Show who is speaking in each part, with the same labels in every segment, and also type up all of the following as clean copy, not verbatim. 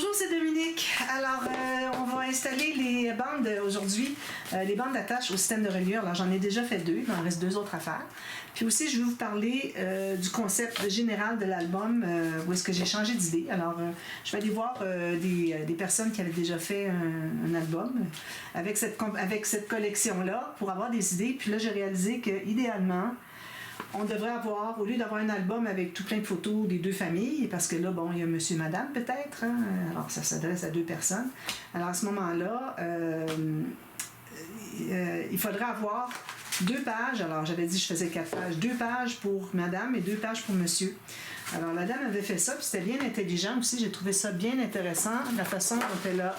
Speaker 1: Bonjour, c'est Dominique. Alors, on va installer les bandes aujourd'hui, les bandes d'attache au système de reliure. Alors, j'en ai déjà fait 2, il m'en reste 2 autres à faire. Puis aussi, je vais vous parler du concept général de l'album, où est-ce que j'ai changé d'idée. Alors, je vais aller voir des personnes qui avaient déjà fait un album avec cette collection-là pour avoir des idées. Puis là, j'ai réalisé que idéalement, on devrait avoir, au lieu d'avoir un album avec tout plein de photos des 2 familles, parce que là, bon, il y a monsieur et madame peut-être, hein? Alors ça s'adresse à 2 personnes. Alors à ce moment-là, il faudrait avoir 2 pages. Alors j'avais dit que je faisais 4 pages. 2 pages pour madame et 2 pages pour monsieur. Alors la dame avait fait ça, puis c'était bien intelligent aussi. J'ai trouvé ça bien intéressant, la façon dont elle a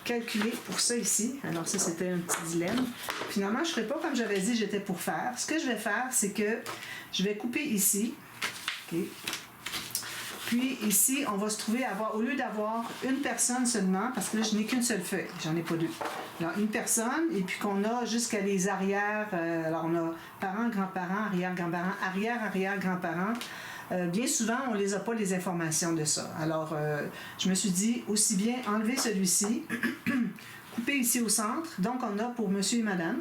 Speaker 1: calculé pour ça ici. Alors ça, c'était un petit dilemme. Finalement, je ne ferai pas comme j'avais dit j'étais pour faire. Ce que je vais faire, c'est que je vais couper ici. Okay. Puis ici, on va se trouver à avoir, au lieu d'avoir une personne seulement, parce que là, je n'ai qu'une seule feuille, j'en ai pas 2. Alors, une personne, et puis qu'on a jusqu'à les arrières, alors on a parents, grands-parents, arrière-grands-parents, arrière-arrière-grands-parents. Bien souvent, on ne les a pas les informations de ça. Alors, je me suis dit, aussi bien enlever celui-ci, couper ici au centre, donc on a pour monsieur et madame,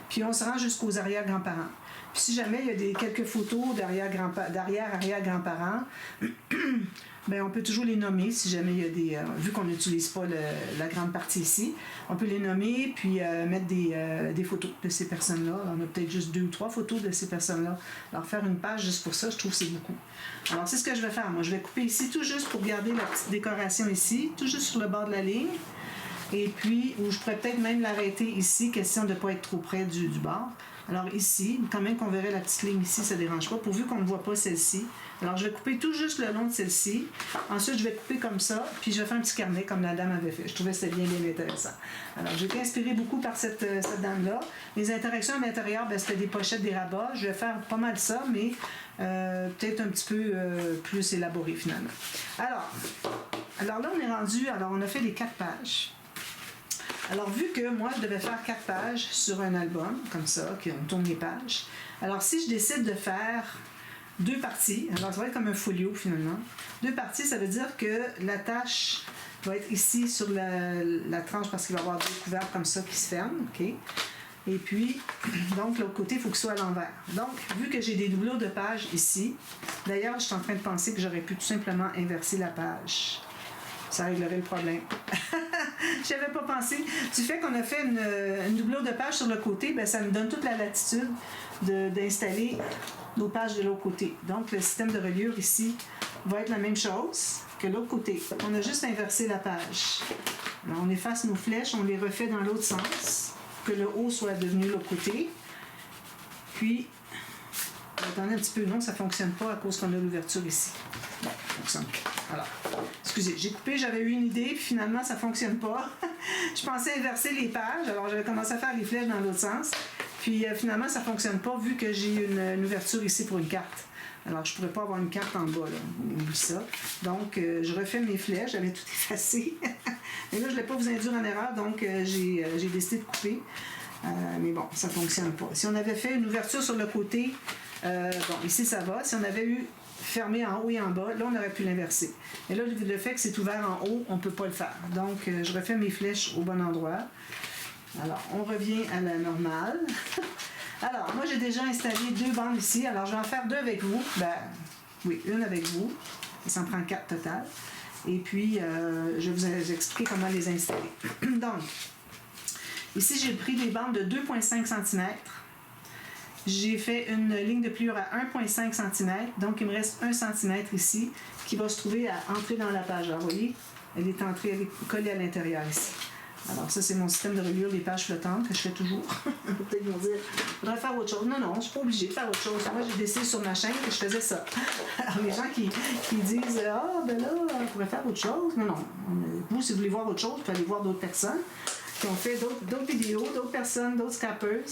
Speaker 1: puis on se rend jusqu'aux arrière-grands-parents. Puis si jamais il y a quelques photos d'arrière-arrière-grands-parents, ben on peut toujours les nommer si jamais il y a des... vu qu'on n'utilise pas la grande partie ici, on peut les nommer puis mettre des photos de ces personnes-là. On a peut-être juste 2 ou 3 photos de ces personnes-là. Alors faire une page juste pour ça, je trouve que c'est beaucoup. Alors c'est ce que je vais faire. Moi, je vais couper ici tout juste pour garder la petite décoration ici, tout juste sur le bord de la ligne. Et puis, où je pourrais peut-être même l'arrêter ici, question de ne pas être trop près du bord. Alors ici, quand même qu'on verrait la petite ligne ici, ça ne dérange pas, pourvu qu'on ne voit pas celle-ci. Alors je vais couper tout juste le long de celle-ci. Ensuite, je vais couper comme ça, puis je vais faire un petit carnet comme la dame avait fait. Je trouvais que c'était bien intéressant. Alors j'ai été inspirée beaucoup par cette dame-là. Les interactions à l'intérieur, ben, c'était des pochettes, des rabats. Je vais faire pas mal ça, mais peut-être un petit peu plus élaboré finalement. Alors là, on est rendu, alors on a fait les 4 pages. Alors, vu que moi, je devais faire 4 pages sur un album, comme ça, on tourne les pages, alors si je décide de faire 2 parties, alors ça va être comme un folio finalement, 2 parties, ça veut dire que la tâche va être ici sur la tranche parce qu'il va y avoir 2 couverts comme ça qui se ferment, OK? Et puis, donc, l'autre côté, il faut que ce soit à l'envers. Donc, vu que j'ai des doublures de pages ici, d'ailleurs, je suis en train de penser que j'aurais pu tout simplement inverser la page. Ça réglerait le problème. Je n'avais pas pensé. Du fait qu'on a fait une doublure de page sur le côté, ben, ça me donne toute la latitude d'installer nos pages de l'autre côté. Donc, le système de reliure ici va être la même chose que l'autre côté. On a juste inversé la page. Alors, on efface nos flèches, on les refait dans l'autre sens, que le haut soit devenu l'autre côté. Puis, attendez un petit peu, non, ça ne fonctionne pas à cause qu'on a l'ouverture ici. Bon, ça fonctionne. Alors, excusez, j'ai coupé, j'avais eu une idée, puis finalement, ça ne fonctionne pas. Je pensais inverser les pages, alors j'avais commencé à faire les flèches dans l'autre sens. Puis finalement, ça ne fonctionne pas vu que j'ai une ouverture ici pour une carte. Alors, je ne pourrais pas avoir une carte en bas, là. Oublie ça. Donc, je refais mes flèches, j'avais tout effacé. Mais là, je ne voulais pas vous induire en erreur, donc j'ai décidé de couper. Mais bon, ça ne fonctionne pas. Si on avait fait une ouverture sur le côté, bon, ici ça va. Si on avait eu fermé en haut et en bas, là on aurait pu l'inverser. Et là, le fait que c'est ouvert en haut, on ne peut pas le faire. Donc, je refais mes flèches au bon endroit. Alors, on revient à la normale. Alors, moi j'ai déjà installé 2 bandes ici. Alors, je vais en faire 2 avec vous. Ben, oui, une avec vous. Ça en prend 4 total. Et puis, je vais vous expliquer comment les installer. Donc, ici j'ai pris des bandes de 2,5 cm. J'ai fait une ligne de pliure à 1,5 cm, donc il me reste 1 cm ici qui va se trouver à entrer dans la page. Alors, vous voyez, elle est entrée, elle est collée à l'intérieur ici. Alors, ça, c'est mon système de reliure des pages flottantes que je fais toujours. Peut-être vont dire, il faudrait faire autre chose. Non, non, je ne suis pas obligée de faire autre chose. Moi, j'ai décidé sur ma chaîne que je faisais ça. Alors, les gens qui disent, ah, ben là, on pourrait faire autre chose. Non, non. Vous, si vous voulez voir autre chose, vous pouvez aller voir d'autres personnes qui ont fait d'autres vidéos, d'autres personnes, d'autres scrappers.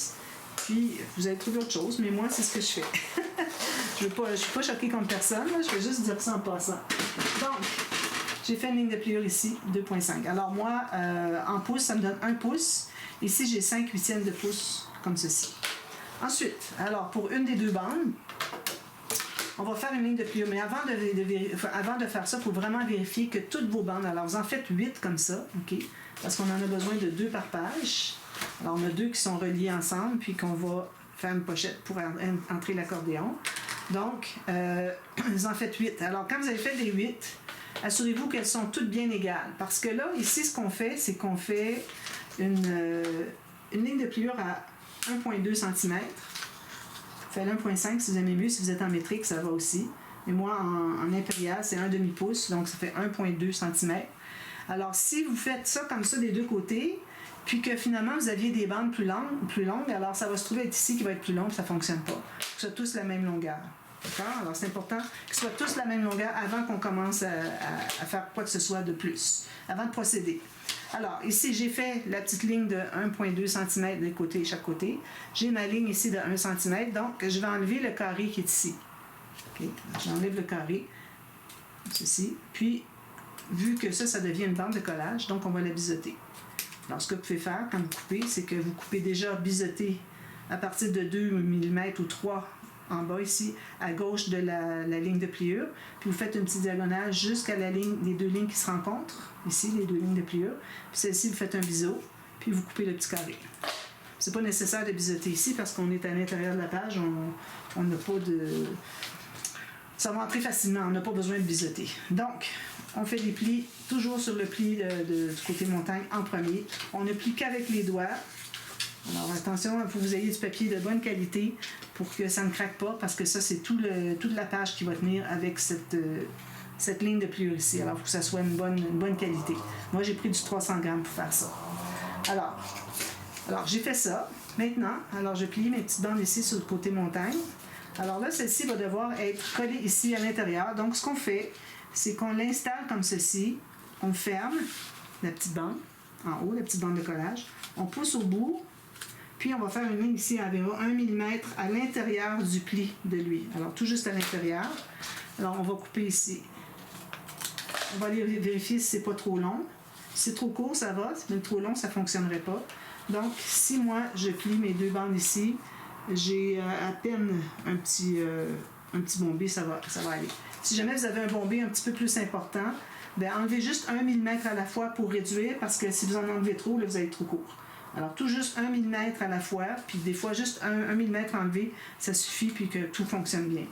Speaker 1: Puis, vous allez trouver autre chose, mais moi, c'est ce que je fais. Je ne suis pas choquée comme personne, là, je vais juste dire ça en passant. Donc, j'ai fait une ligne de pliure ici, 2,5. Alors moi, en pouces, ça me donne 1 pouce. Ici, j'ai 5/8 de pouce, comme ceci. Ensuite, alors pour une des 2 bandes, On va faire une ligne de pliure, mais avant de faire ça, il faut vraiment vérifier que toutes vos bandes, alors vous en faites 8 comme ça, OK? Parce qu'on en a besoin de 2 par page. Alors on a 2 qui sont reliés ensemble, puis qu'on va faire une pochette pour entrer l'accordéon. Donc, vous en faites 8. Alors quand vous avez fait les 8, assurez-vous qu'elles sont toutes bien égales. Parce que là, ici, ce qu'on fait, c'est qu'on fait une ligne de pliure à 1,2 cm. Faites 1,5 si vous aimez mieux. Si vous êtes en métrique, ça va aussi. Mais moi, en impérial, c'est 1 demi-pouce, donc ça fait 1,2 cm. Alors, si vous faites ça comme ça des deux côtés, puis que finalement, vous aviez des bandes plus longues, alors ça va se trouver être ici qui va être plus long, puis ça ne fonctionne pas. Que ce soit tous la même longueur. D'accord? Alors, c'est important qu'ils soient tous la même longueur avant qu'on commence à faire quoi que ce soit de plus, avant de procéder. Alors, ici, j'ai fait la petite ligne de 1,2 cm de côté, chaque côté. J'ai ma ligne ici de 1 cm, donc je vais enlever le carré qui est ici. Okay. J'enlève le carré, ceci, puis, vu que ça devient une bande de collage, donc on va la biseauter. Alors, ce que vous pouvez faire quand vous coupez, c'est que vous coupez déjà biseauté à partir de 2 mm ou 3 en bas ici, à gauche de la ligne de pliure. Puis vous faites une petite diagonale jusqu'à la ligne, les deux lignes qui se rencontrent, ici, les deux lignes de pliure. Puis celle-ci, vous faites un biseau, puis vous coupez le petit carré. C'est pas nécessaire de biseauter ici parce qu'on est à l'intérieur de la page, on n'a pas de... Ça va entrer facilement, on n'a pas besoin de biseauter. Donc, on fait des plis toujours sur le pli du côté montagne en premier. On ne plie qu'avec les doigts. Alors attention, il faut que vous ayez du papier de bonne qualité pour que ça ne craque pas, parce que ça, c'est toute la page qui va tenir avec cette ligne de pliure ici. Alors, il faut que ça soit une bonne qualité. Moi, j'ai pris du 300 grammes pour faire ça. Alors j'ai fait ça. Maintenant, alors je plie mes petites bandes ici sur le côté montagne. Alors là, celle-ci va devoir être collée ici à l'intérieur. Donc, ce qu'on fait, c'est qu'on l'installe comme ceci. On ferme la petite bande en haut, la petite bande de collage. On pousse au bout. Puis, on va faire une ligne ici à environ 1 mm à l'intérieur du pli de lui. Alors, tout juste à l'intérieur. Alors, on va couper ici. On va aller vérifier si c'est pas trop long. Si c'est trop court, ça va. Si c'est trop long, ça ne fonctionnerait pas. Donc, si moi, je plie mes deux bandes ici, j'ai à peine un petit bombé, ça va aller. Si jamais vous avez un bombé un petit peu plus important, bien, enlevez juste 1 mm à la fois pour réduire, parce que si vous en enlevez trop, là, vous allez être trop court. Alors, tout juste 1 mm à la fois, puis des fois, juste 1 mm enlevé, ça suffit, puis que tout fonctionne bien.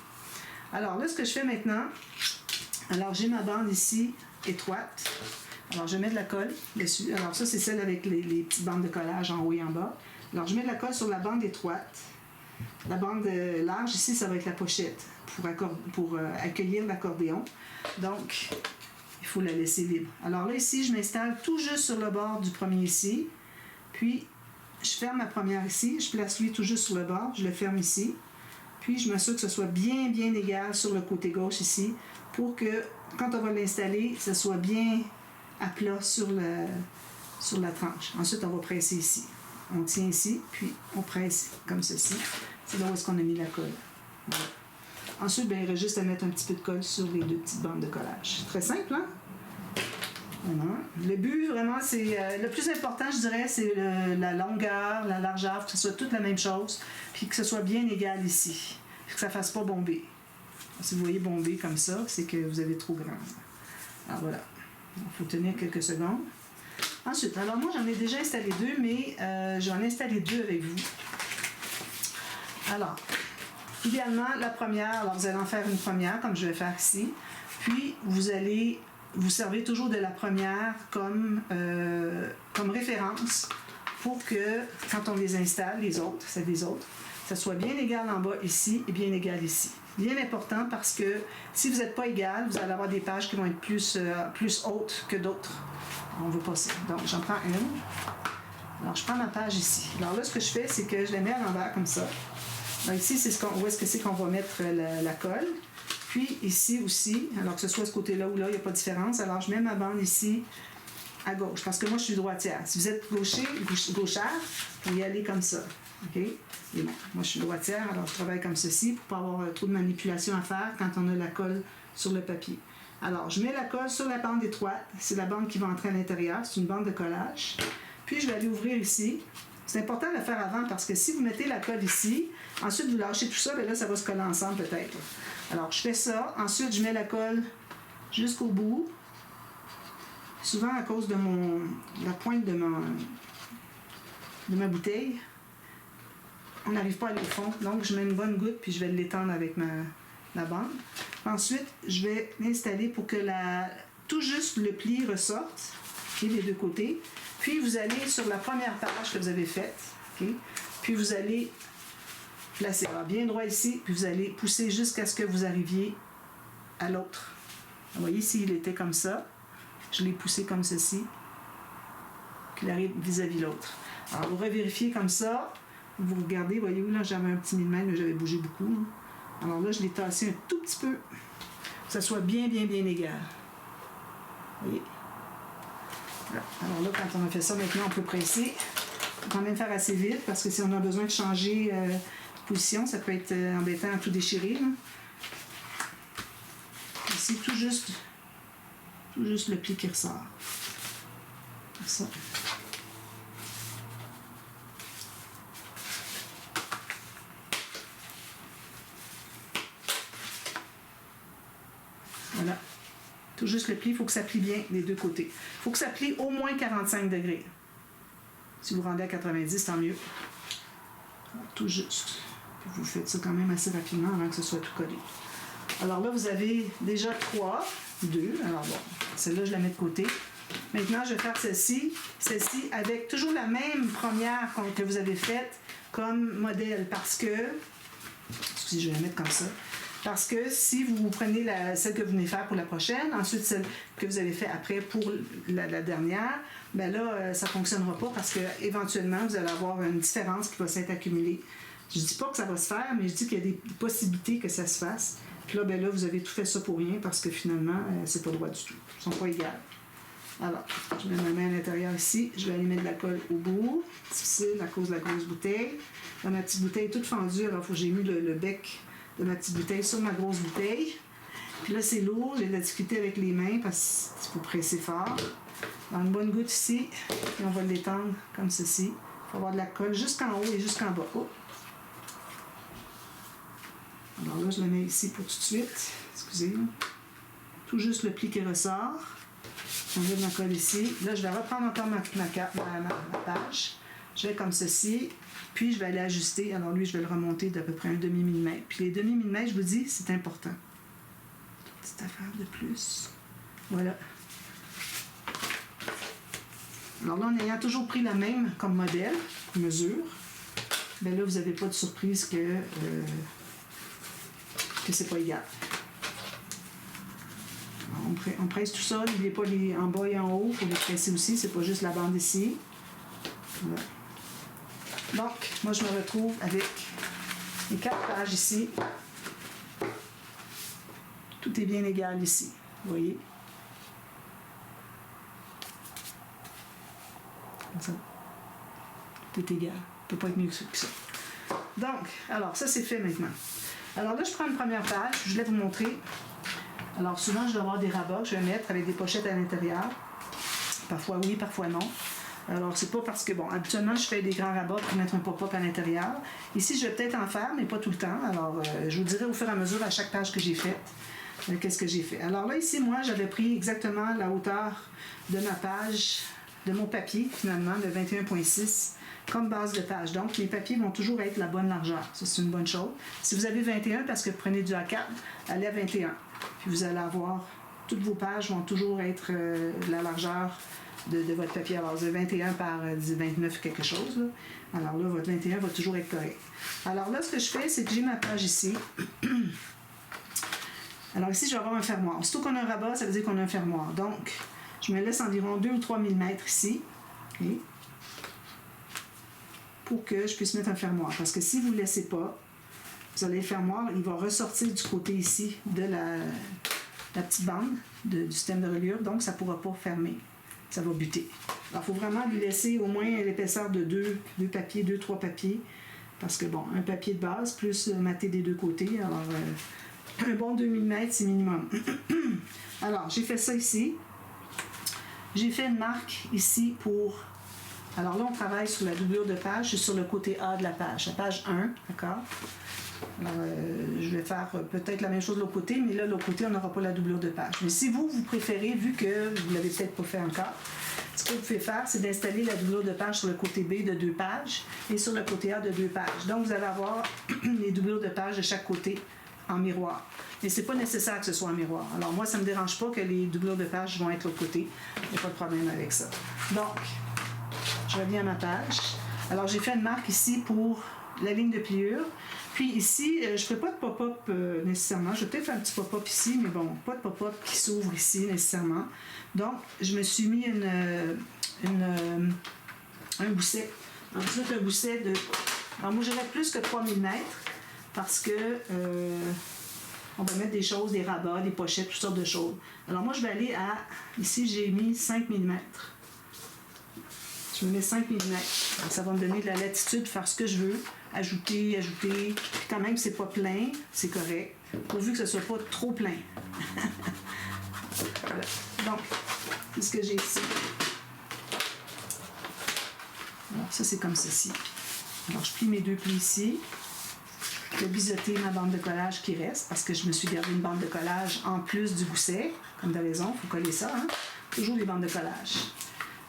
Speaker 1: Alors, là, ce que je fais maintenant, alors, j'ai ma bande ici, étroite. Alors, je mets de la colle dessus. Alors, ça, c'est celle avec les petites bandes de collage en haut et en bas. Alors, je mets de la colle sur la bande étroite. La bande large, ici, ça va être la pochette pour accueillir l'accordéon. Donc, il faut la laisser libre. Alors là, ici, je m'installe tout juste sur le bord du premier ici. Puis, je ferme ma première ici. Je place lui tout juste sur le bord. Je le ferme ici. Puis, je m'assure que ce soit bien, bien égal sur le côté gauche ici, pour que, quand on va l'installer, ce soit bien à plat sur la tranche. Ensuite, on va presser ici. On tient ici, puis on presse comme ceci. C'est là où est-ce qu'on a mis la colle. Voilà. Ensuite, bien, il reste juste à mettre un petit peu de colle sur les deux petites bandes de collage. Très simple, hein? Voilà. Le but, vraiment, c'est... le plus important, je dirais, c'est la longueur, la largeur, que ce soit toute la même chose, puis que ce soit bien égal ici. Puis que ça ne fasse pas bomber. Si vous voyez bomber comme ça, c'est que vous avez trop grand. Alors voilà. Il faut tenir quelques secondes. Ensuite, alors moi, j'en ai déjà installé deux, mais j'en ai installé deux avec vous. Alors, idéalement, la première, alors vous allez en faire une première, comme je vais faire ici. Puis, vous allez vous servir toujours de la première comme référence pour que, quand on les installe, les autres, c'est des autres, ça soit bien égal en bas ici et bien égal ici. Bien important parce que si vous n'êtes pas égal, vous allez avoir des pages qui vont être plus hautes que d'autres. On veut pas ça. Donc, j'en prends une. Alors, je prends ma page ici. Alors là, ce que je fais, c'est que je la mets à l'envers comme ça. Donc, ici, c'est où est-ce que c'est qu'on va mettre la colle. Puis, ici aussi, alors que ce soit ce côté-là ou là, il n'y a pas de différence. Alors, je mets ma bande ici à gauche, parce que moi, je suis droitière. Si vous êtes gauchère, vous y allez comme ça. OK? Et bon, moi, je suis droitière, alors je travaille comme ceci pour ne pas avoir trop de manipulation à faire quand on a la colle sur le papier. Alors, je mets la colle sur la bande étroite. C'est la bande qui va entrer à l'intérieur. C'est une bande de collage. Puis, je vais aller ouvrir ici. C'est important de le faire avant parce que si vous mettez la colle ici, ensuite vous lâchez tout ça, bien là, ça va se coller ensemble peut-être. Alors, je fais ça. Ensuite, je mets la colle jusqu'au bout. Souvent, à cause de la pointe de ma bouteille, on n'arrive pas à aller au fond. Donc, je mets une bonne goutte, puis je vais l'étendre avec ma bande. Ensuite, je vais m'installer pour que tout juste le pli ressorte, okay, des deux côtés. Puis, vous allez sur la première page que vous avez faite. Okay? Puis, vous allez placer bien droit ici, puis vous allez pousser jusqu'à ce que vous arriviez à l'autre. Vous voyez, s'il était comme ça, je l'ai poussé comme ceci, qu'il arrive vis-à-vis l'autre. Alors, vous revérifiez comme ça, vous regardez, voyez-vous, là, j'avais un petit millimètre, mais j'avais bougé beaucoup. Hein. Alors là, je l'ai tassé un tout petit peu, que ça soit bien égal. Vous voyez? Voilà. Alors là, quand on a fait ça, maintenant, on peut presser. Il faut quand même faire assez vite, parce que si on a besoin de changer de position, ça peut être embêtant à tout déchirer. Là. Ici, tout juste le pli qui ressort. Comme ça. Voilà. Tout juste le pli, il faut que ça plie bien des deux côtés. Il faut que ça plie au moins 45 degrés. Si vous rendez à 90, tant mieux. Tout juste. Puis vous faites ça quand même assez rapidement avant que ce soit tout collé. Alors là, vous avez déjà 2. Alors bon, celle-là, je la mets de côté. Maintenant, je vais faire celle-ci avec toujours la même première que vous avez faite comme modèle parce que, excusez, je vais la mettre comme ça, parce que si vous prenez celle que vous venez faire pour la prochaine, ensuite celle que vous avez fait après pour la dernière, ben là, ça ne fonctionnera pas parce que éventuellement vous allez avoir une différence qui va s'être accumulée. Je ne dis pas que ça va se faire, mais je dis qu'il y a des possibilités que ça se fasse. Puis là, ben là, vous avez tout fait ça pour rien parce que finalement, c'est pas droit du tout. Ils sont pas égales. Alors, je mets ma main à l'intérieur ici. Je vais aller mettre de la colle au bout. Difficile à cause de la grosse bouteille. Là, ma petite bouteille est toute fendue. Alors, il faut que j'ai mis le bec de ma petite bouteille sur ma grosse bouteille. Puis là, c'est lourd. J'ai de la difficulté avec les mains parce qu'il faut presser fort. Dans une bonne goutte ici. Et on va l'étendre comme ceci. Il faut avoir de la colle jusqu'en haut et jusqu'en bas. Oh. Alors là, je la mets ici pour tout de suite. Excusez. Tout juste le pli qui ressort. J'enlève ma colle ici. Là, je vais reprendre encore ma page. Je vais comme ceci. Puis, je vais aller ajuster. Alors lui, je vais le remonter d'à peu près un demi-millimètre. Puis les demi-millimètres, je vous dis, c'est important. Petite affaire de plus. Voilà. Alors là, en ayant toujours pris la même comme modèle, mesure, bien là, vous n'avez pas de surprise que c'est pas égal. Alors, on presse tout ça, n'oubliez pas les en bas et en haut, il faut les presser aussi, c'est pas juste la bande ici. Voilà. Donc, moi je me retrouve avec les 4 pages ici. Tout est bien égal ici, vous voyez. Comme ça. Tout est égal, ça peut pas être mieux que ça. Donc, alors ça c'est fait maintenant. Alors là, je prends une première page, je voulais vous montrer. Alors souvent, je dois avoir des rabats que je vais mettre avec des pochettes à l'intérieur. Parfois oui, parfois non. Alors c'est pas parce que, bon, habituellement, je fais des grands rabats pour mettre un pop-up à l'intérieur. Ici, je vais peut-être en faire, mais pas tout le temps. Alors, je vous dirai au fur et à mesure à chaque page que j'ai faite, qu'est-ce que j'ai fait. Alors là, ici, moi, j'avais pris exactement la hauteur de ma page, de mon papier, finalement, de 21,6. Comme base de page. Donc, les papiers vont toujours être la bonne largeur. Ça, c'est une bonne chose. Si vous avez 21, parce que vous prenez du A4, allez à 21. Puis vous allez avoir, toutes vos pages vont toujours être la largeur de votre papier. Alors, vous avez 21 par 29 quelque chose. Là. Alors là, votre 21 va toujours être correct. Alors là, ce que je fais, c'est que j'ai ma page ici. Alors ici, je vais avoir un fermoir. Surtout qu'on a un rabat, ça veut dire qu'on a un fermoir. Donc, je me laisse environ 2 ou 3 mm ici. Okay. Pour que je puisse mettre un fermoir. Parce que si vous ne le laissez pas, vous allez le fermoir, il va ressortir du côté ici de la petite bande du système de reliure, donc ça ne pourra pas fermer. Ça va buter. Alors, il faut vraiment lui laisser au moins l'épaisseur de 2 papiers, 2-3 papiers. Parce que, bon, un papier de base plus maté des deux côtés. Alors, un bon 2 mm, c'est minimum. Alors, j'ai fait ça ici. J'ai fait une marque ici pour... Alors là, on travaille sur la doublure de page, c'est sur le côté A de la page 1, d'accord? Alors, je vais faire peut-être la même chose de l'autre côté, mais là, de l'autre côté, on n'aura pas la doublure de page. Mais si vous préférez, vu que vous ne l'avez peut-être pas fait encore, ce que vous pouvez faire, c'est d'installer la doublure de page sur le côté B de 2 pages et sur le côté A de 2 pages. Donc, vous allez avoir les doublures de page de chaque côté en miroir. Mais ce n'est pas nécessaire que ce soit en miroir. Alors, moi, ça ne me dérange pas que les doublures de page vont être de l'autre côté. Il n'y a pas de problème avec ça. Donc, je reviens à ma page. Alors, j'ai fait une marque ici pour la ligne de pliure. Puis ici, je ne ferai pas de pop-up nécessairement. Je vais peut-être faire un petit pop-up ici, mais bon, pas de pop-up qui s'ouvre ici nécessairement. Donc, je me suis mis un gousset. Ensuite, un gousset de... Alors, moi, j'aurais plus que 3 mm parce que on va mettre des choses, des rabats, des pochettes, toutes sortes de choses. Alors, moi, je vais aller à... Ici, j'ai mis 5 mm. Je me mets 5 mm. Donc, ça va me donner de la latitude de faire ce que je veux. Ajouter. Puis quand même, c'est pas plein, c'est correct. Pourvu que ce soit pas trop plein. Voilà. Donc, c'est ce que j'ai ici. Alors, ça, c'est comme ceci. Alors, je plie mes 2 plis ici. Je vais biseauter ma bande de collage qui reste parce que je me suis gardé une bande de collage en plus du gousset. Comme de raison, il faut coller ça. Hein? Toujours les bandes de collage.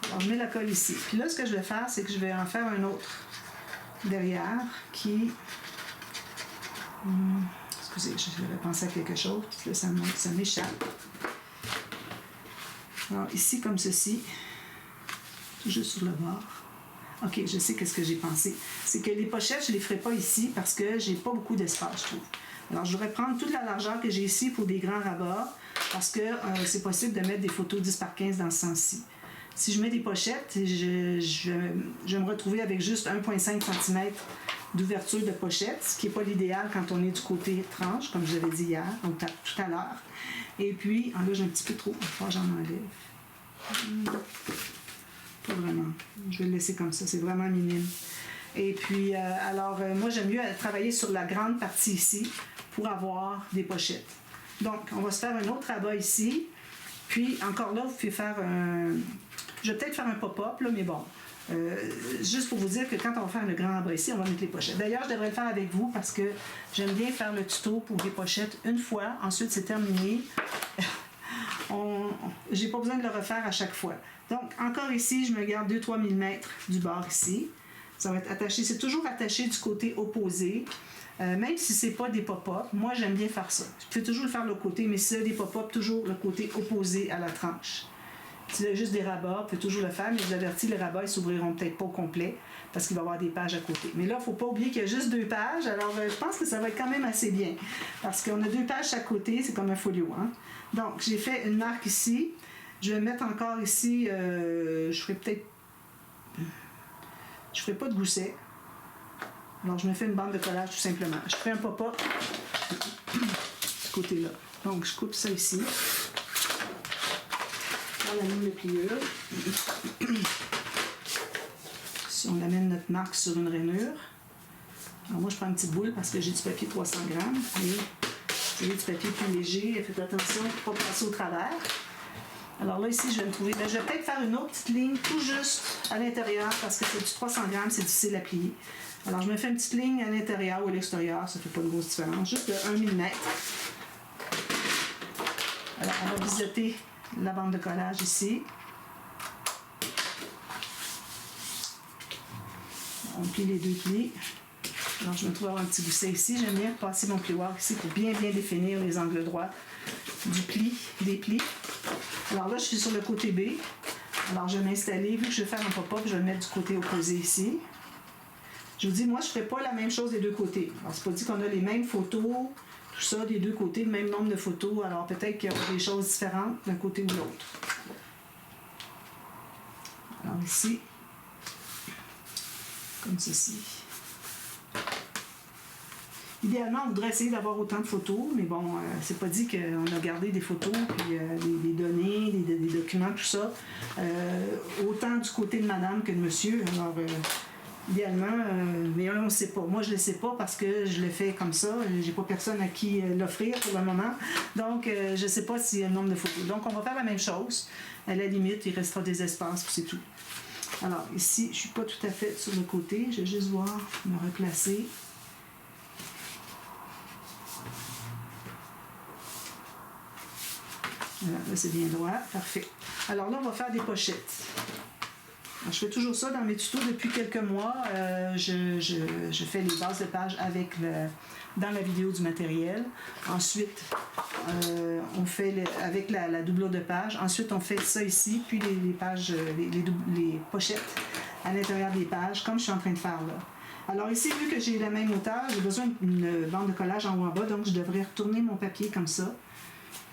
Speaker 1: Alors, je mets la colle ici. Puis là, ce que je vais faire, c'est que je vais en faire un autre derrière qui... excusez, je vais penser à quelque chose. Là, ça m'échappe. Alors, ici, comme ceci, tout juste sur le bord. OK, je sais qu'est-ce que j'ai pensé. C'est que les pochettes, je ne les ferai pas ici parce que j'ai pas beaucoup d'espace, je trouve. Alors, je devrais prendre toute la largeur que j'ai ici pour des grands rabats parce que c'est possible de mettre des photos 10 par 15 dans ce sens-ci. Si je mets des pochettes, je vais me retrouver avec juste 1,5 cm d'ouverture de pochette, ce qui n'est pas l'idéal quand on est du côté tranche, comme je l'avais dit hier, donc tout à l'heure. Et puis, là, j'ai un petit peu trop. J'en enlève. Pas vraiment. Je vais le laisser comme ça. C'est vraiment minime. Et puis, moi, j'aime mieux travailler sur la grande partie ici pour avoir des pochettes. Donc, on va se faire un autre rabat ici. Puis, encore là, vous pouvez faire un... Je vais peut-être faire un pop-up, là, mais bon. Juste pour vous dire que quand on va faire le grand rabat ici, on va mettre les pochettes. D'ailleurs, je devrais le faire avec vous parce que j'aime bien faire le tuto pour les pochettes une fois. Ensuite, c'est terminé. J'ai pas besoin de le refaire à chaque fois. Donc, encore ici, je me garde 2-3 mm du bord ici. Ça va être attaché. C'est toujours attaché du côté opposé. Même si c'est pas des pop-up, moi, j'aime bien faire ça. Je peux toujours le faire de l'autre côté, mais si c'est des pop-up, toujours le côté opposé à la tranche. Si c'est juste des rabats, on peut toujours le faire, mais je vous avertis, les rabats, ils s'ouvriront peut-être pas au complet parce qu'il va y avoir des pages à côté. Mais là, il ne faut pas oublier qu'il y a juste 2 pages. Alors, je pense que ça va être quand même assez bien parce qu'on a 2 pages à côté, c'est comme un folio. Hein? Donc, j'ai fait une marque ici. Je vais mettre encore ici, je ferai peut-être... Je ferai pas de gousset. Alors, je me fais une bande de collage tout simplement. Je fais un pop-up ce côté-là. Donc, je coupe ça ici. Dans la ligne de pliure. Si on amène notre marque sur une rainure. Alors, moi, je prends une petite boule parce que j'ai du papier 300 grammes. Et j'ai du papier plus léger. Faites attention pour ne pas passer au travers. Alors là, ici, je vais me trouver... je vais peut-être faire une autre petite ligne tout juste à l'intérieur parce que c'est du 300 grammes, c'est difficile à plier. Alors, je me fais une petite ligne à l'intérieur ou à l'extérieur, ça ne fait pas de grosse différence, juste de 1 mm. Alors, on va biseauter la bande de collage ici. On plie les 2 plis. Alors, je me trouve avoir un petit gousset ici. J'aime bien passer mon plioir ici pour bien définir les angles droits du pli, des plis. Alors là, je suis sur le côté B. Alors, je vais m'installer. Vu que je vais faire un pop-up, je vais le mettre du côté opposé ici. Je vous dis, moi, je ne ferai pas la même chose des 2 côtés. Alors, c'est pas dit qu'on a les mêmes photos, tout ça, des 2 côtés, le même nombre de photos. Alors, peut-être qu'il y aura des choses différentes d'un côté ou de l'autre. Alors, ici, comme ceci. Idéalement, on voudrait essayer d'avoir autant de photos, mais bon, c'est pas dit qu'on a gardé des photos, puis des données, des documents, tout ça, autant du côté de madame que de monsieur. Alors, idéalement, mais on ne sait pas. Moi, je ne le sais pas parce que je le fais comme ça. J'ai pas personne à qui l'offrir pour le moment. Donc, je ne sais pas s'il y a un nombre de photos. Donc, on va faire la même chose. À la limite, il restera des espaces, puis c'est tout. Alors, ici, je ne suis pas tout à fait sur le côté. Je vais juste voir, me replacer. Voilà, là c'est bien droit, parfait. Alors là, on va faire des pochettes. Alors, je fais toujours ça dans mes tutos depuis quelques mois. Je fais les bases de page dans la vidéo du matériel. Ensuite, on fait avec la doublure de page. Ensuite, on fait ça ici, puis les pages, les pochettes à l'intérieur des pages, comme je suis en train de faire là. Alors ici, vu que j'ai la même hauteur, j'ai besoin d'une bande de collage en haut en bas, donc je devrais retourner mon papier comme ça.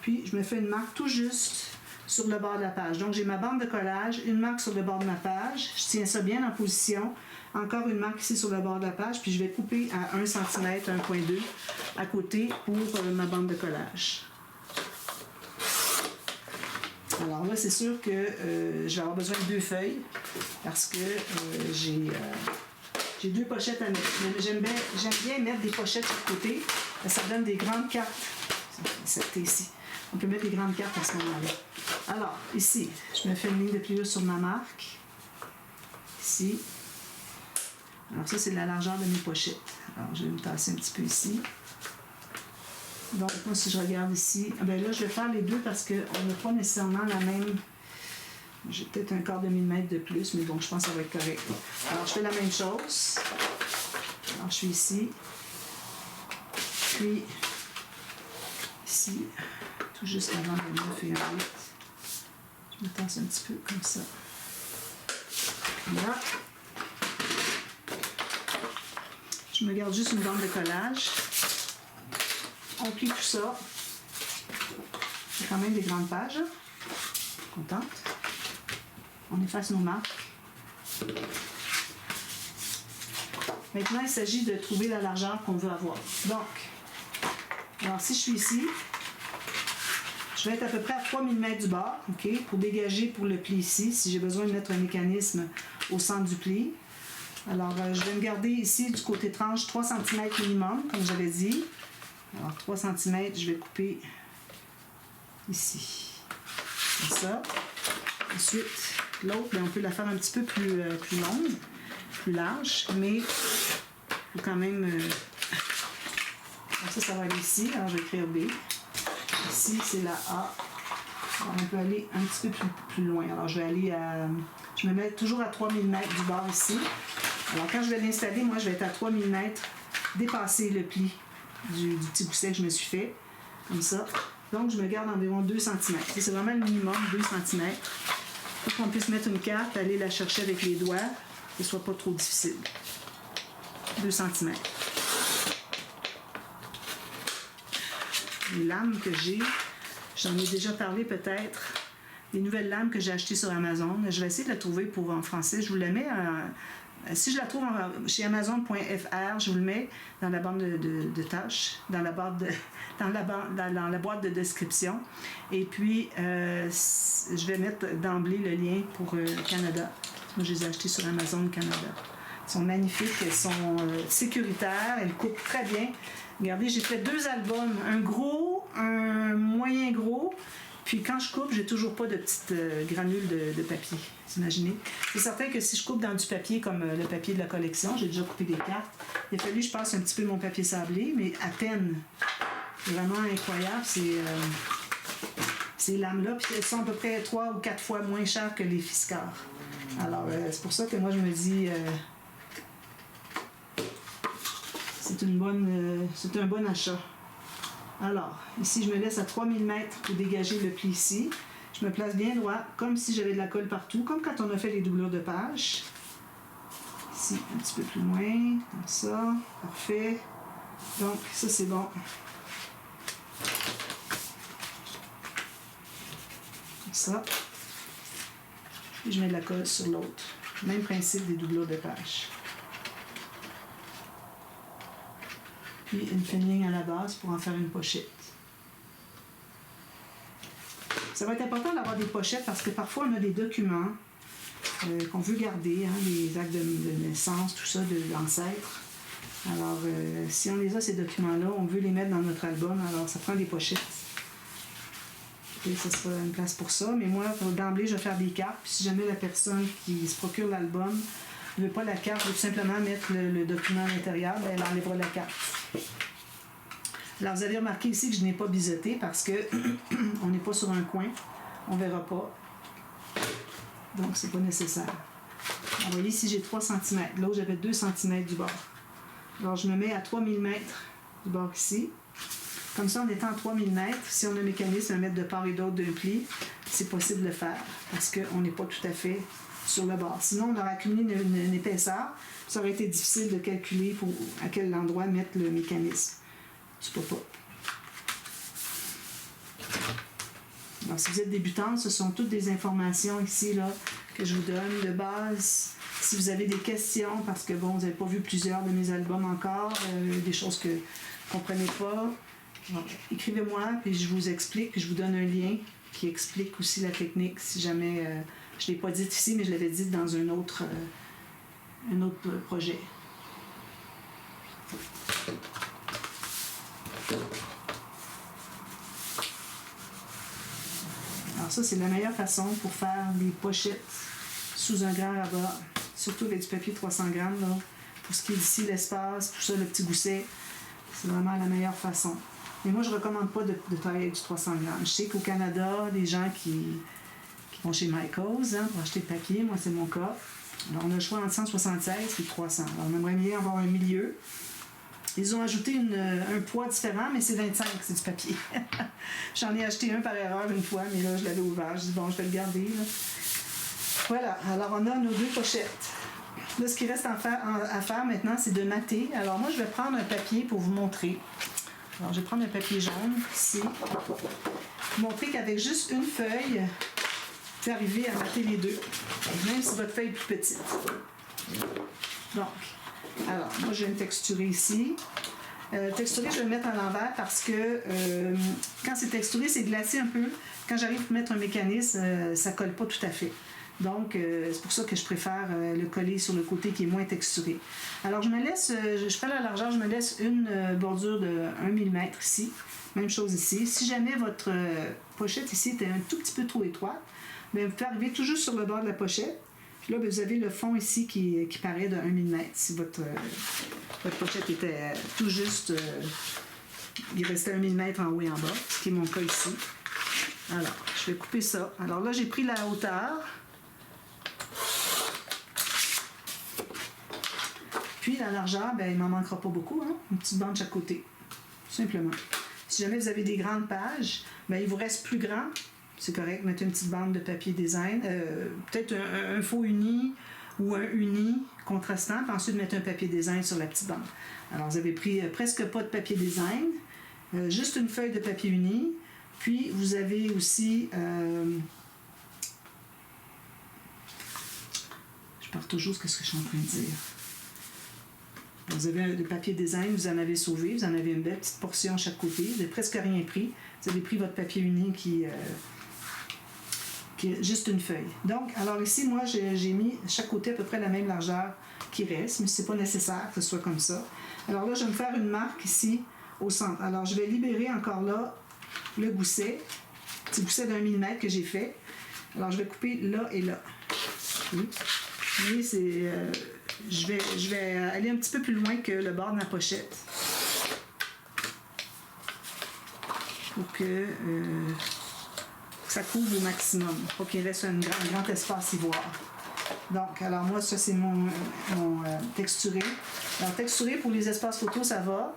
Speaker 1: Puis je me fais une marque tout juste sur le bord de la page. Donc j'ai ma bande de collage, une marque sur le bord de ma page, je tiens ça bien en position, encore une marque ici sur le bord de la page, puis je vais couper à 1 cm, 1,2 à côté pour ma bande de collage. Alors là, c'est sûr que je vais avoir besoin de 2 feuilles parce que j'ai 2 pochettes à mettre. J'aime bien mettre des pochettes sur le côté, ça donne des grandes cartes. C'était ici. On peut mettre des grandes cartes à ce moment-là. Alors, ici, je me fais une ligne de pliure sur ma marque. Ici. Alors, ça, c'est la largeur de mes pochettes. Alors, je vais me tasser un petit peu ici. Donc, moi, si je regarde ici, bien là, je vais faire les deux parce qu'on n'a pas nécessairement la même... J'ai peut-être un quart de millimètre de plus, mais donc, je pense que ça va être correct. Alors, je fais la même chose. Alors, je suis ici. Puis, ici, tout juste avant le 9 et 8. Je me tasse un petit peu comme ça. Là. Je me garde juste une bande de collage. On plie tout ça. C'est quand même des grandes pages. Contente. On efface nos marques. Maintenant, il s'agit de trouver la largeur qu'on veut avoir. Donc, alors si je suis ici, je vais être à peu près à 3 mm du bord, ok, pour dégager pour le pli ici, si j'ai besoin de mettre un mécanisme au centre du pli. Alors, je vais me garder ici du côté tranche 3 cm minimum, comme j'avais dit. Alors, 3 cm, je vais couper ici, comme ça. Ensuite, l'autre, on peut la faire un petit peu plus longue, plus large, mais il faut quand même... ça va aller ici. Alors, je vais écrire B. Ici, c'est la A. Alors, on peut aller un petit peu plus loin. Alors, je vais aller à... Je me mets toujours à 3 mm du bord ici. Alors, quand je vais l'installer, moi, je vais être à 3 mm, dépasser le pli du petit gousset que je me suis fait, comme ça. Donc, je me garde environ 2 cm. C'est vraiment le minimum, 2 cm. Pour qu'on puisse mettre une carte, aller la chercher avec les doigts, que ce soit pas trop difficile. 2 cm. Les lames que j'ai, j'en ai déjà parlé peut-être, les nouvelles lames que j'ai achetées sur Amazon. Je vais essayer de la trouver en français. Je vous la mets, si je la trouve chez Amazon.fr, je vous le mets dans la bande de tâches, dans la boîte de description. Et puis, je vais mettre d'emblée le lien pour Canada. Moi, je les ai achetées sur Amazon Canada. Elles sont magnifiques, elles sont sécuritaires, elles coupent très bien. Regardez, j'ai fait 2 albums, un gros, un moyen gros, puis quand je coupe, j'ai toujours pas de petites granules de papier, vous imaginez? C'est certain que si je coupe dans du papier comme le papier de la collection, j'ai déjà coupé des cartes, il a fallu que je passe un petit peu mon papier sablé, mais à peine. C'est vraiment incroyable, ces lames-là, puis elles sont à peu près 3 ou 4 fois moins chères que les Fiskars. Alors, c'est pour ça que moi, je me dis... c'est un bon achat. Alors, ici, je me laisse à 3 mm pour dégager le pli ici. Je me place bien droit, comme si j'avais de la colle partout, comme quand on a fait les doublures de page. Ici, un petit peu plus loin, comme ça. Parfait. Donc, ça, c'est bon. Comme ça. Et je mets de la colle sur l'autre. Même principe des doublures de page. Puis une fine ligne à la base pour en faire une pochette. Ça va être important d'avoir des pochettes parce que parfois on a des documents qu'on veut garder, les actes de naissance, tout ça, de l'ancêtre. Alors, si on les a, ces documents-là, on veut les mettre dans notre album, alors ça prend des pochettes. Et ça sera une place pour ça. Mais moi, d'emblée, je vais faire des cartes. Puis si jamais la personne qui se procure l'album ne veut pas la carte, veut tout simplement mettre le document à l'intérieur, bien, elle enlèvera la carte. Alors, vous avez remarqué ici que je n'ai pas biseauté parce que on n'est pas sur un coin. On ne verra pas. Donc, c'est pas nécessaire. Alors, vous voyez, ici, j'ai 3 cm. Là, j'avais 2 cm du bord. Alors, je me mets à 3 mm du bord ici. Comme ça, en étant à 3 mm, si on a un mécanisme à mettre de part et d'autre d'un pli, c'est possible de le faire parce qu'on n'est pas tout à fait sur le bord. Sinon, on aurait accumulé une épaisseur. Ça aurait été difficile de calculer à quel endroit mettre le mécanisme. Tu peux pas. Alors, si vous êtes débutant, ce sont toutes des informations ici là, que je vous donne de base. Si vous avez des questions, parce que bon, vous n'avez pas vu plusieurs de mes albums encore, des choses que vous ne comprenez pas, bon, écrivez-moi, puis je vous explique, puis je vous donne un lien qui explique aussi la technique, si jamais, je ne l'ai pas dit ici, mais je l'avais dit dans un autre projet. Alors ça, c'est la meilleure façon pour faire des pochettes sous un grand rabat, surtout avec du papier 300 grammes, là. Pour ce qui est d'ici, l'espace, tout ça, le petit gousset, c'est vraiment la meilleure façon. Mais moi, je ne recommande pas de travailler avec du 300 grammes. Je sais qu'au Canada, les gens qui vont chez Michaels pour acheter le papier, moi, c'est mon cas. Alors, on a le choix entre 176 et 300. Alors, on aimerait bien avoir un milieu. Ils ont ajouté un poids différent, mais c'est 25, c'est du papier. J'en ai acheté un par erreur une fois, mais là, je l'avais ouvert. Je dis, bon, je vais le garder. Là. Voilà, alors on a nos 2 pochettes. Là, ce qui reste à faire maintenant, c'est de mater. Alors moi, je vais prendre un papier pour vous montrer. Alors, je vais prendre un papier jaune, ici. Vous montrer qu'avec juste une feuille, vous pouvez arriver à mater les 2. Même si votre feuille est plus petite. Donc, alors, moi, je viens de texturer ici. Texturer, je vais le mettre à l'envers parce que quand c'est texturé, c'est glacé un peu. Quand j'arrive à mettre un mécanisme, ça ne colle pas tout à fait. Donc, c'est pour ça que je préfère le coller sur le côté qui est moins texturé. Alors, je me laisse, je fais la largeur, je me laisse une bordure de 1 mm ici. Même chose ici. Si jamais votre pochette ici était un tout petit peu trop étroite, bien, vous pouvez arriver tout juste sur le bord de la pochette. Puis là, bien, vous avez le fond ici qui paraît de 1 mm. Si votre pochette était tout juste, il restait 1 mm en haut et en bas, ce qui est mon cas ici. Alors, je vais couper ça. Alors là, j'ai pris la hauteur. Puis la largeur, ben, il ne m'en manquera pas beaucoup, hein? Une petite bande de chaque côté, tout simplement. Si jamais vous avez des grandes pages, ben, il vous reste plus grand, c'est correct, mettez une petite bande de papier design, peut-être un faux uni ou un uni contrastant, puis ensuite mettre un papier design sur la petite bande. Alors vous avez pris presque pas de papier design, juste une feuille de papier uni, puis vous avez aussi... je pars toujours ce que je suis en train de dire. Vous avez le papier design, vous en avez sauvé, vous en avez une belle petite portion à chaque côté, vous n'avez presque rien pris. Vous avez pris votre papier uni qui est juste une feuille. Donc, alors ici, moi, j'ai mis chaque côté à peu près la même largeur qui reste, mais ce n'est pas nécessaire que ce soit comme ça. Alors là, je vais me faire une marque ici au centre. Alors, je vais libérer encore là le gousset, petit gousset d'1 mm que j'ai fait. Alors, je vais couper là et là. Oui. Oui, c'est... je vais aller un petit peu plus loin que le bord de ma pochette pour que ça couvre au maximum, pour qu'il reste un grand espace ivoire. Donc, alors moi, ça c'est mon texturé. Alors, texturé pour les espaces photos, ça va.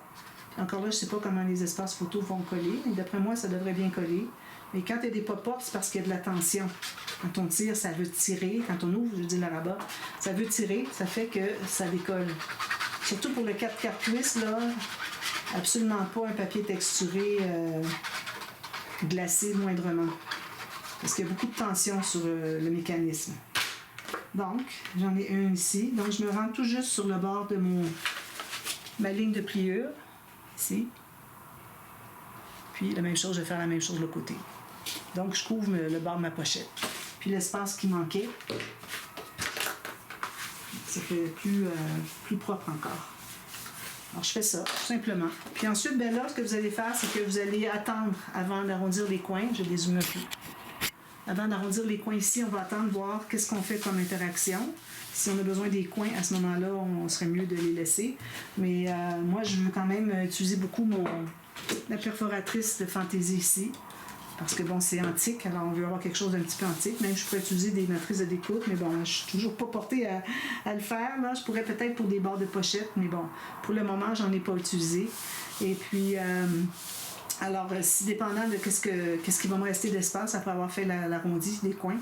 Speaker 1: Encore là, je ne sais pas comment les espaces photos vont coller, mais d'après moi, ça devrait bien coller. Mais quand il y a des pop-ups, c'est parce qu'il y a de la tension. Quand on tire, ça veut tirer. Quand on ouvre, je dis le rabat, ça veut tirer, ça fait que ça décolle. Surtout pour le 4x4 twist, là, absolument pas un papier texturé glacé moindrement. Parce qu'il y a beaucoup de tension sur le mécanisme. Donc, j'en ai un ici. Donc, je me rends tout juste sur le bord de ma ligne de pliure, ici. Puis, la même chose, je vais faire la même chose de l'autre côté. Donc, je couvre le bord de ma pochette. Puis, l'espace qui manquait, ça fait plus propre encore. Alors, je fais ça, tout simplement. Puis ensuite, ben là, ce que vous allez faire, c'est que vous allez attendre avant d'arrondir les coins. Je vais dézoomer un peu. Avant d'arrondir les coins ici, on va attendre voir qu'est-ce qu'on fait comme interaction. Si on a besoin des coins, à ce moment-là, on serait mieux de les laisser. Mais moi, je veux quand même utiliser beaucoup la perforatrice de fantaisie ici. Parce que bon, c'est antique, alors on veut avoir quelque chose d'un petit peu antique. Même je pourrais utiliser des matrices de découpe, mais bon, je suis toujours pas portée à le faire. Là. Je pourrais peut-être pour des bords de pochette, mais bon, pour le moment, j'en ai pas utilisé. Et puis, alors, si dépendant de qu'est-ce qui va me rester d'espace après avoir fait l'arrondi des coins,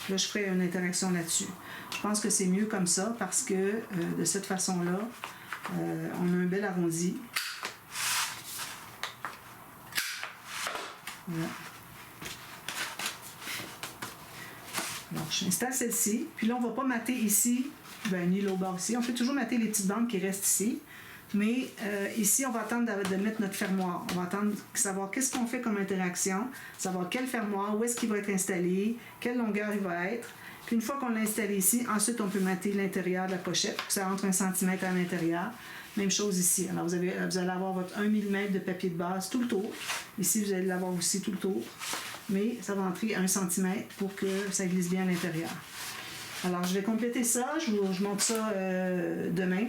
Speaker 1: là, je ferai une interaction là-dessus. Je pense que c'est mieux comme ça parce que de cette façon-là, on a un bel arrondi. Voilà. Alors, j'installe celle-ci. Puis là, on ne va pas mater ici, ni l'au bord ici. On fait toujours mater les petites bandes qui restent ici. Mais ici, on va attendre de mettre notre fermoir. On va attendre de savoir qu'est-ce qu'on fait comme interaction, savoir quel fermoir, où est-ce qu'il va être installé, quelle longueur il va être. Puis une fois qu'on l'a installé ici, ensuite, on peut mater l'intérieur de la pochette. Ça rentre 1 cm à l'intérieur. Même chose ici. Alors, vous allez avoir votre 1 mm de papier de base tout le tour. Ici, vous allez l'avoir aussi tout le tour. Mais ça va entrer 1 cm pour que ça glisse bien à l'intérieur. Alors, je vais compléter ça. Je monte ça demain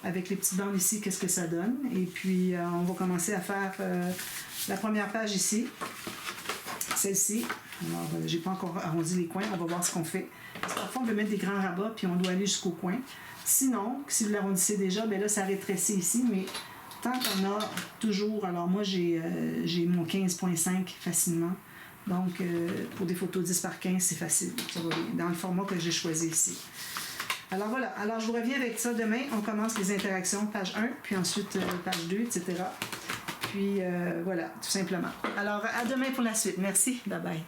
Speaker 1: avec les petites bandes ici, qu'est-ce que ça donne. Et puis, on va commencer à faire la première page ici, celle-ci. Alors, j'ai pas encore arrondi les coins. On va voir ce qu'on fait. Parce que parfois, on veut mettre des grands rabats, puis on doit aller jusqu'au coin. Sinon, si vous l'arrondissez déjà, bien là, ça rétrécit ici, mais tant qu'on a toujours... Alors, moi, j'ai mon 15.5 facilement. Donc, pour des photos 10 par 15, c'est facile. Ça va bien, dans le format que j'ai choisi ici. Alors voilà. Alors, je vous reviens avec ça demain. On commence les interactions, page 1, puis ensuite page 2, etc. Puis voilà, tout simplement. Alors, à demain pour la suite. Merci. Bye bye.